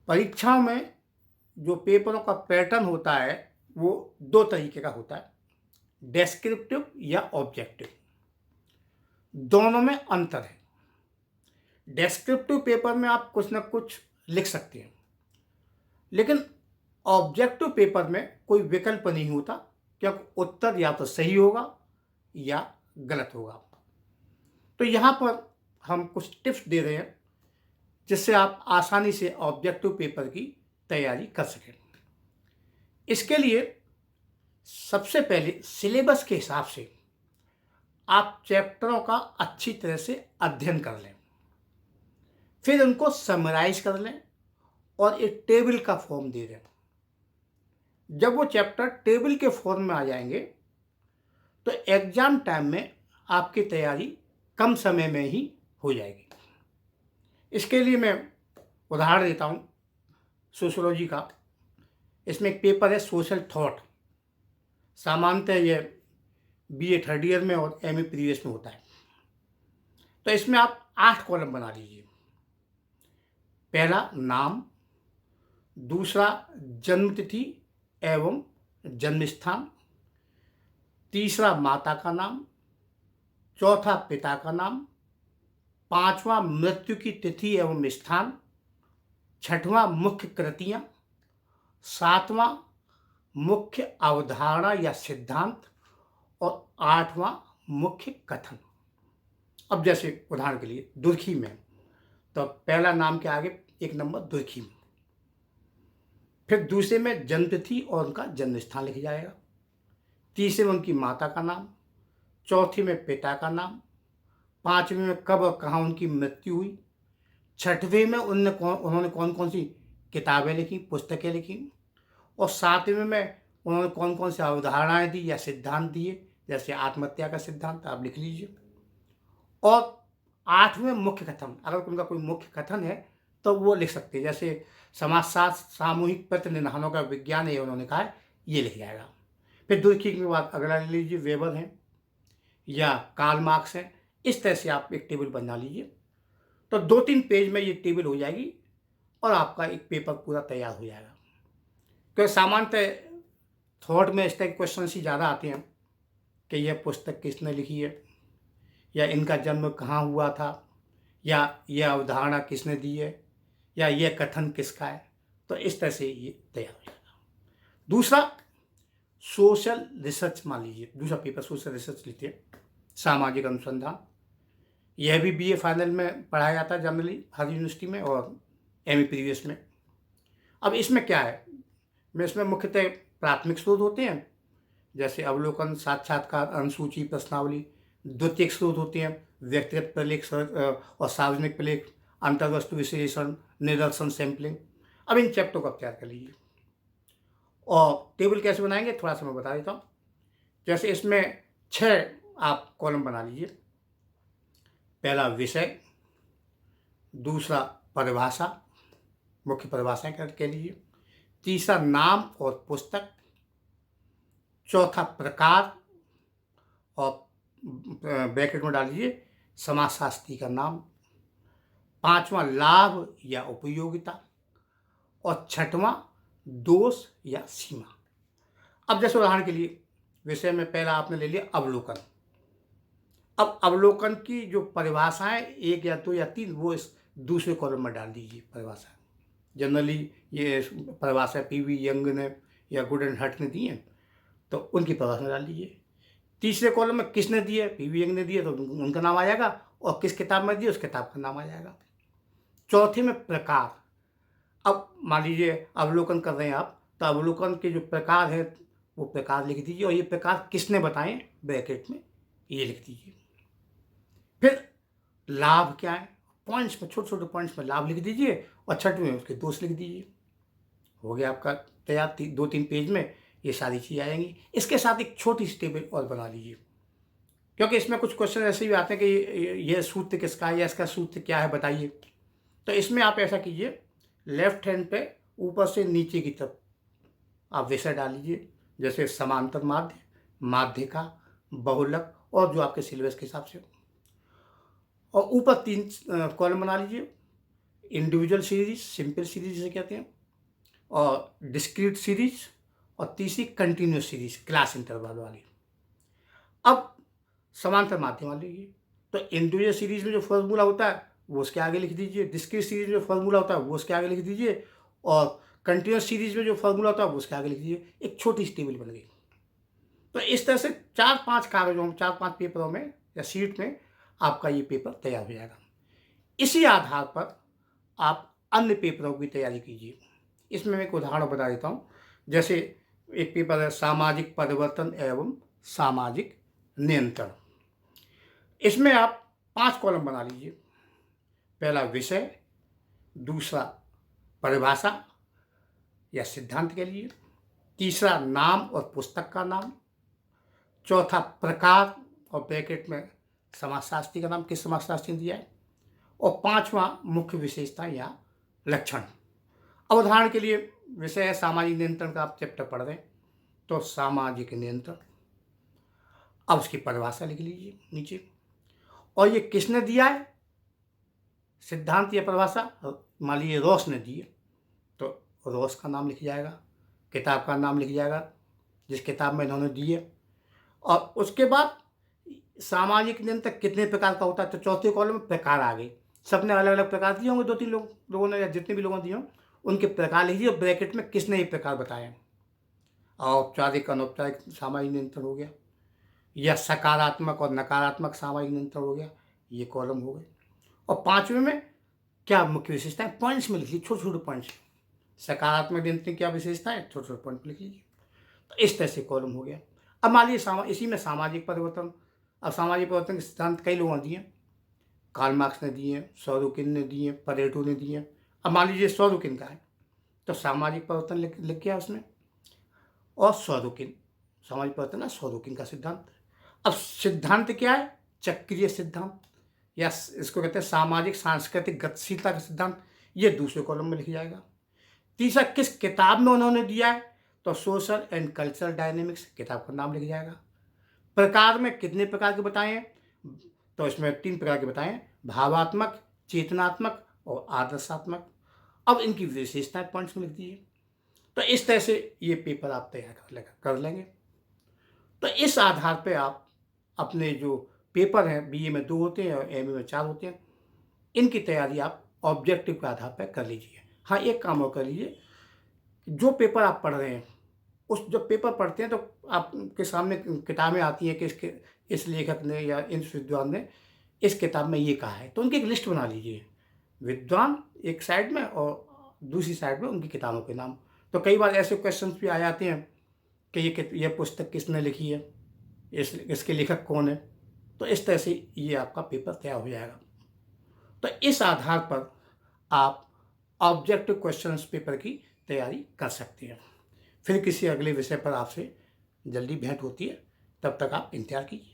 परीक्षा में जो पेपरों का पैटर्न होता है वो 2 तरीके का होता है, डेस्क्रिप्टिव या ऑब्जेक्टिव। दोनों में अंतर है। डेस्क्रिप्टिव पेपर में आप कुछ न कुछ लिख सकते हैं, लेकिन ऑब्जेक्टिव पेपर में कोई विकल्प नहीं होता, क्योंकि उत्तर या तो सही होगा या गलत होगा। तो यहाँ पर हम कुछ टिप्स दे रहे हैं जिससे आप आसानी से ऑब्जेक्टिव पेपर की तैयारी कर सकें। इसके लिए सबसे पहले सिलेबस के हिसाब से आप चैप्टरों का अच्छी तरह से अध्ययन कर लें, फिर उनको समराइज कर लें और एक टेबल का फॉर्म दे दें। जब वो चैप्टर टेबल के फॉर्म में आ जाएंगे तो एग्जाम टाइम में आपकी तैयारी कम समय में ही हो जाएगी। इसके लिए मैं उदाहरण देता हूँ सोशियोलॉजी का। इसमें एक पेपर है सोशल थॉट। सामान्यतः ये बीए थर्ड ईयर में और एमए प्रीवियस में होता है। तो इसमें आप 8 कॉलम बना लीजिए। पहला नाम, दूसरा जन्मतिथि एवं जन्म स्थान, तीसरा माता का नाम, चौथा पिता का नाम, पांचवा मृत्यु की तिथि एवं स्थान, छठवां मुख्य कृतियां, सातवां मुख्य अवधारणा या सिद्धांत और आठवां मुख्य कथन। अब जैसे उदाहरण के लिए दुर्खी में, तो पहला नाम के आगे 1 नंबर दुर्खी में, फिर दूसरे में जन्मतिथि और उनका जन्म स्थान लिखा जाएगा, तीसरे में उनकी माता का नाम, चौथी में पिता का नाम, पांचवें में कब और कहाँ उनकी मृत्यु हुई, छठवें में उन्होंने कौन कौन सी किताबें लिखी, पुस्तकें लिखी, और सातवें में उन्होंने कौन कौन सी अवधारणाएं दी या सिद्धांत दिए, जैसे आत्महत्या का सिद्धांत आप लिख लीजिए। और आठवें मुख्य कथन, अगर उनका कोई मुख्य कथन है तो वो लिख सकते हैं, जैसे समाजशास्त्र सामूहिक प्रतिनिधानों का विज्ञान है, उन्होंने कहा है, ये लिख जाएगा। फिर दुर्खी के बाद अगला ले लीजिए, वेबर है या कार्ल मार्क्स है। इस तरह से आप एक टेबल बना लीजिए, तो 2-3 पेज में ये टेबल हो जाएगी और आपका एक पेपर पूरा तैयार हो जाएगा। क्योंकि सामान्यतः थॉट में इस तरह के क्वेश्चन ही ज़्यादा आते हैं कि यह पुस्तक किसने लिखी है, या इनका जन्म कहाँ हुआ था, या यह अवधारणा किसने दी है, या यह कथन किसका है। तो इस तरह से ये तैयार हो जाएगा। दूसरा सोशल रिसर्च, मान लीजिए दूसरा पेपर सोशल रिसर्च लिखते हैं, सामाजिक अनुसंधान। यह भी बीए फाइनल में पढ़ाया जाता है जनरली हर यूनिवर्सिटी में और एमए प्रीवियस में। अब इसमें क्या है, इसमें मुख्यतः प्राथमिक स्रोत होते हैं, जैसे अवलोकन, साक्षात्कार, अनुसूची, प्रश्नावली। द्वितीयक स्रोत होते हैं, व्यक्तिगत प्रलेख और सार्वजनिक प्रलेख, अंतर्वस्तु विश्लेषण, निदर्शन, सैंपलिंग। अब इन चैप्टर को आप तैयार कर लीजिए। और टेबल कैसे बनाएंगे थोड़ा सा मैं बता देता हूँ। जैसे इसमें 6 आप कॉलम बना लीजिए। पहला विषय, दूसरा परिभाषा, मुख्य परिभाषाएं कह लीजिए, तीसरा नाम और पुस्तक, चौथा प्रकार और ब्रैकेट में डाल लीजिए समाजशास्त्री का नाम, पांचवा लाभ या उपयोगिता, और छठवां दोष या सीमा। अब जैसे उदाहरण के लिए विषय में पहला आपने ले लिया अवलोकन। अब अवलोकन की जो परिभाषाएं 1 या 2 या 3 वो इस दूसरे कॉलम में डाल दीजिए परिभाषा। जनरली ये परिभाषा पीवी यंग ने या गुड एंड हट ने दी है, तो उनकी परिभाषा डाल दीजिए। तीसरे कॉलम में किसने दी है, पीवी यंग ने दी है तो उनका नाम आ जाएगा, और किस किताब में दी है उस किताब का नाम आ जाएगा। चौथे में प्रकार। अब मान लीजिए अवलोकन कर रहे हैं आप, तो अवलोकन के जो प्रकार है वो प्रकार लिख दीजिए, और ये प्रकार किसने बताए ब्रैकेट में ये लिख दीजिए। फिर लाभ क्या है, पॉइंट्स में, छोटे छोटे पॉइंट्स में लाभ लिख दीजिए, और छठवें में उसके दोष लिख दीजिए। हो गया आपका तैयार। 2-3 पेज में ये सारी चीज़ें आ जाएंगी। इसके साथ एक छोटी सी टेबल और बना लीजिए, क्योंकि इसमें कुछ क्वेश्चन ऐसे भी आते हैं कि यह सूत्र किसका है या इसका सूत्र क्या है बताइए। तो इसमें आप ऐसा कीजिए, लेफ्ट हैंड पे ऊपर से नीचे की तरफ आप विषय डाल लीजिए, जैसे समांतर माध्य, माध्यिका, बहुलक और जो आपके सिलेबस के हिसाब से हो। और ऊपर 3 कॉलम बना लीजिए, इंडिविजुअल सीरीज, सिंपल सीरीज जिसे कहते हैं, और डिस्क्रीट सीरीज, और तीसरी कंटिन्यूस सीरीज क्लास इंटरवल वाली। अब समांतर माध्यम मान लीजिए, तो इंडिविजुअल सीरीज में जो फॉर्मूला होता है वो उसके आगे लिख दीजिए, डिस्क्रीट सीरीज में जो फॉर्मूला होता है वो उसके आगे लिख दीजिए, और कंटिन्यूस सीरीज में जो फॉर्मूला होता है वो उसके आगे लिख दीजिए। एक छोटी सी टेबल बन गई। तो इस तरह से 4-5 कागजों में, 4-5 पेपरों में या शीट में आपका ये पेपर तैयार हो जाएगा। इसी आधार पर आप अन्य पेपरों की तैयारी कीजिए। इसमें मैं एक उदाहरण बता देता हूँ। जैसे एक पेपर है सामाजिक परिवर्तन एवं सामाजिक नियंत्रण। इसमें आप 5 कॉलम बना लीजिए। पहला विषय, दूसरा परिभाषा या सिद्धांत के लिए, तीसरा नाम और पुस्तक का नाम, चौथा प्रकार और ब्रैकेट में समाजशास्त्री का नाम, किस समाजशास्त्री ने दिया है, और 5वां मुख्य विशेषता या लक्षण। अब उदाहरण के लिए विषय है सामाजिक नियंत्रण का, आप चैप्टर पढ़ रहे हैं तो सामाजिक नियंत्रण। अब उसकी परिभाषा लिख लीजिए नीचे, और ये किसने दिया है सिद्धांत या परिभाषा, मान लीजिए रॉस ने दी है तो रॉस का नाम लिख जाएगा, किताब का नाम लिख जाएगा जिस किताब में इन्होंने दी है। और उसके बाद सामाजिक नियंत्रण कितने प्रकार का होता है, तो चौथे कॉलम में प्रकार आ गए। सबने अलग अलग प्रकार दिए होंगे, 2-3 लोगों ने, या जितने भी लोगों ने दिए हों उनके प्रकार लिखिए, और ब्रैकेट में किसने ये प्रकार बताए हैं। औपचारिक अनौपचारिक सामाजिक नियंत्रण हो गया, या सकारात्मक और नकारात्मक सामाजिक नियंत्रण हो गया, ये कॉलम हो गए। और 5वें में क्या मुख्य विशेषता है, पॉइंट्स में लिख लीजिए, छोटे छोटे पॉइंट्स। सकारात्मक नियंत्रण क्या विशेषता है, छोटे छोटे पॉइंट लिख लीजिए। तो इस तरह से कॉलम हो गया। अब मान लीजिए इसी में सामाजिक परिवर्तन। अब सामाजिक परिवर्तन के सिद्धांत कई लोगों ने दिए, कार्ल मार्क्स ने दिए, सोरोकिन ने दिए, परेटो ने दिए। अब मान लीजिए सोरोकिन का है तो सामाजिक परिवर्तन लिख गया उसमें, और सोरोकिन सामाजिक परिवर्तन है सोरोकिन का सिद्धांत। अब सिद्धांत क्या है, चक्रीय सिद्धांत, या इसको कहते हैं सामाजिक सांस्कृतिक गतिशीलता का सिद्धांत, ये दूसरे कॉलम में लिख जाएगा। तीसरा किस किताब में उन्होंने दिया है, तो सोशल एंड कल्चरल डायनेमिक्स, किताब का नाम लिख जाएगा। प्रकार में कितने प्रकार के बताए हैं, तो इसमें 3 प्रकार के बताए हैं, भावात्मक, चेतनात्मक और आदर्शात्मक। अब इनकी विशेषताएं पॉइंट्स में लिख दीजिए। तो इस तरह से ये पेपर आप तैयार कर लेंगे। तो इस आधार पे आप अपने जो पेपर हैं, बीए में 2 होते हैं और एमए में 4 होते हैं, इनकी तैयारी आप ऑब्जेक्टिव के आधार पर कर लीजिए। हाँ, एक काम और कर लीजिए, जो पेपर आप पढ़ रहे हैं उस जब पेपर पढ़ते हैं तो आपके सामने किताबें आती हैं कि इस लेखक ने या इस विद्वान ने इस किताब में ये कहा है, तो उनकी एक लिस्ट बना लीजिए, विद्वान एक साइड में और दूसरी साइड में उनकी किताबों के नाम। तो कई बार ऐसे क्वेश्चंस भी आ जाते हैं कि ये पुस्तक किसने लिखी है, इसके लेखक कौन है। तो इस तरह से ये आपका पेपर तैयार हो जाएगा। तो इस आधार पर आप ऑब्जेक्टिव क्वेश्चंस पेपर की तैयारी कर सकते हैं। फिर किसी अगले विषय पर आपसे जल्दी भेंट होती है, तब तक आप इंतजार कीजिए।